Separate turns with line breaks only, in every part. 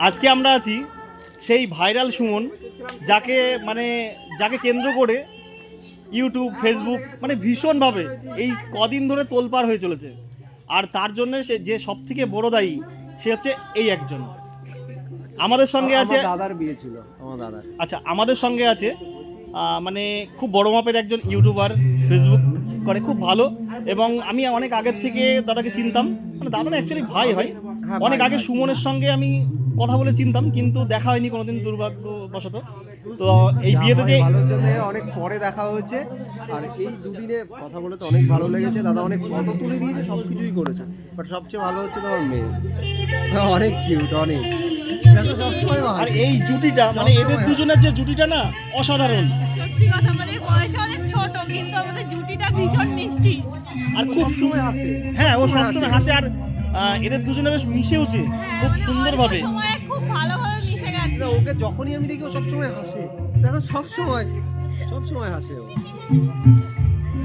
আজকে আমরা আছি সেই ভাইরাল সুমন, যাকে কেন্দ্র করে ইউটিউব ফেসবুক ভীষণভাবে এই কদিন ধরে তোলপাড় হয়ে চলেছে। আর তার জন্য সে যে সব থেকে বড় দায়ী সে হচ্ছে এই একজন। আমাদের সঙ্গে আছে,
দাদার বিয়ে ছিল আমার দাদার।
আচ্ছা, আমাদের সঙ্গে আছে খুব বড় মাপের একজন ইউটিউবার, ফেসবুক করে খুব ভালো, এবং আমি অনেক আগের থেকে দাদাকে চিনতাম। দাদা না অ্যাকচুয়ালি ভাই হয়, অনেক আগে সুমনের সঙ্গে আমি কথা বলে চিনতাম, কিন্তু দেখা হয়নি কোনোদিন দুর্ভাগ্যবশত। তো এই বিয়েতে যে
ভালোর জন্য অনেক পরে দেখা হয়েছে, আর এই দুদিনে কথা বলে তো অনেক ভালো লেগেছে। দাদা অনেক ফটো তুলে দিয়েছে, সব কিছুই করেছে, বাট সবচেয়ে ভালো হচ্ছে তোমার মেয়ে, অনেক কিউট, অনেক।
আর এই জুটিটা এদের দুজনের যে জুটিটা না অসাধারণ।
সত্যি কথা, বয়সে অনেক ছোট কিন্তু আমাদের জুটিটা ভীষণ মিষ্টি
আর খুব সময় হাসে। হ্যাঁ, ও সবসময় হাসে, আর এদের দুজনে বেশ মিশেওছে খুব সুন্দরভাবে।
খুব ভালোভাবে মিশে গেছে।
ওকে যখনই আমি দেখি ও সবসময় হাসে, দেখো সবসময় হাসে ও।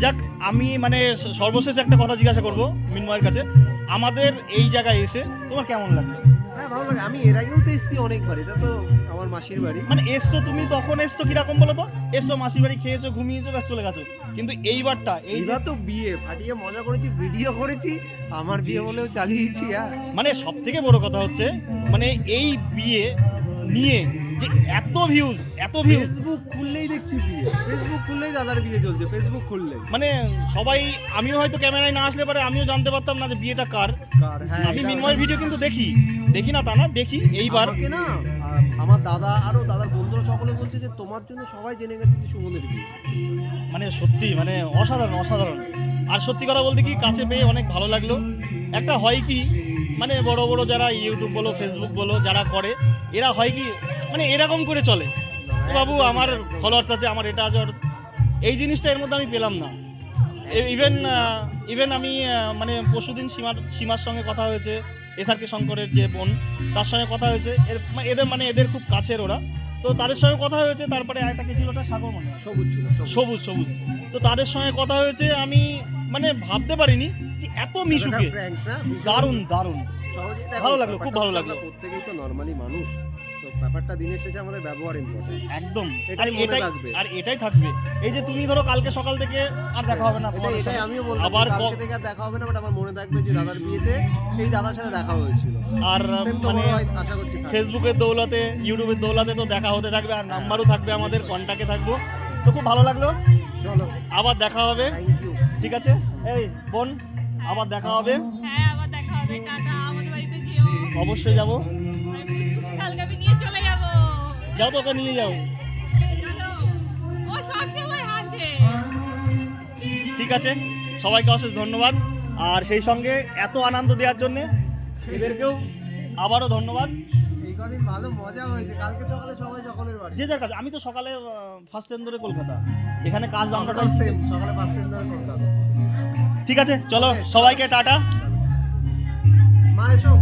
যাক, আমি সর্বশেষ একটা কথা জিজ্ঞাসা করব মিনময়ের কাছে, আমাদের এই জায়গায় এসে তোমার কেমন লাগলো?
হ্যাঁ, ভালো লাগে। আমি এর আগেও তো এসেছি অনেকবার, এটা তো আমার মাসির বাড়ি।
এসছো তুমি, তখন এসছো কিরকম বলো তো? এসছো মাসির বাড়ি, খেয়েছো, ঘুমিয়েছো, ব্যাস চলে গেছো। কিন্তু এইবার
তো বিয়ে ফাটিয়ে মজা করেছি, ভিডিও করেছি, আমার বিয়ে বলেও চালিয়েছি।
সব থেকে বড় কথা হচ্ছে এই বিয়ে নিয়ে যে এত ভিউজ
ফেসবুক খুললেই দেখছি বিয়ে, ফেসবুক খুললেই দাদার বিয়ে চলছে, ফেসবুক খুললেই
সবাই, আমিও হয়তো ক্যামেরায় না আসলে পারে আমিও জানতে পারতাম না যে বিয়েটা কার। আমি মিনময়ের ভিডিও কিন্তু দেখি না তা না, দেখি এইবার
না। আমার দাদা আরো দাদার বন্ধুরা সকলে বলছে যে তোমার জন্য সবাই জেনে গেছে যে সুমনের বিয়ে।
সত্যি অসাধারণ। আর সত্যি কথা বলতে কি, কাছে পেয়ে অনেক ভালো লাগলো। একটা হয় কি, বড় বড় যারা ইউটিউব বলো ফেসবুক বলো যারা করে, এরা হয় কি এরকম করে চলে, বাবু আমার ফলোয়ার্স আছে, আমার এটা আছে, এই জিনিসটা এর মধ্যে আমি পেলাম না। ইভেন আমি পরশুদিন সীমার সঙ্গে কথা হয়েছে, এসআরকে শঙ্করের যে বোন, তার সঙ্গে কথা হয়েছে। এদের এদের খুব কাছের ওরা, তো তাদের সঙ্গে কথা হয়েছে। তারপরে একটা কি ছিল, ওটা সাগর সবুজ। তো তাদের সঙ্গে কথা হয়েছে, আমি ভাবতে পারিনি যে এত মিশুকে। দারুণ ভালো লাগলো, খুব ভালো লাগলো।
প্রত্যেকেই তো নরমালি মানুষ, তো ব্যাপারটা দিনের শেষে আমাদের ব্যবহার ইম্পর্টেন্ট
একদম। আর এটাই থাকবে। এই যে তুমি ধরো কালকে সকাল থেকে আর দেখা হবে না,
এটাই আমিও বলবো,
আবার
কালকে থেকে আর দেখা হবে না, বাট আমার মনে থাকবে যে দাদার বিয়েতে এই দাদার সাথে দেখা হয়েছিল।
আর
আশা করছি
ফেসবুকের দৌলতে, ইউটিউবের দৌলতে তো দেখা হতে থাকবে, আর নাম্বারও থাকবে, আমাদের কন্টাক্টে থাকবো। তো খুব ভালো লাগলো,
চলো
আবার দেখা হবে।
Thank you.
ঠিক আছে, এই বোন, আবার দেখা হবে।
হ্যাঁ, আবার দেখা হবে। টাটা। আমাদের বাড়িতে যেও।
অবশ্যই যাবো।
কালকে আমি নিয়ে চলে যাবো।
যাও, তোকে নিয়ে যাও।
চলো। ও সবসময় হাসে।
ঠিক আছে, সবাইকে অশেষ ধন্যবাদ। আর সেই সঙ্গে এত আনন্দ দেওয়ার জন্য এদেরকেও আবারও ধন্যবাদ।
এই কদিন ভালো মজা হয়েছে। কালকে সকালে সবাই সকলের বাড়ি,
যে যার কাজ। আমি তো সকালে ফার্স্ট ট্রেন ধরে কলকাতা, এখানে কাজ আমরা
সেম সকালে 5 দিন ধরে কলকাতা।
ঠিক আছে, চলো সবাইকে টাটা।
মা এসো।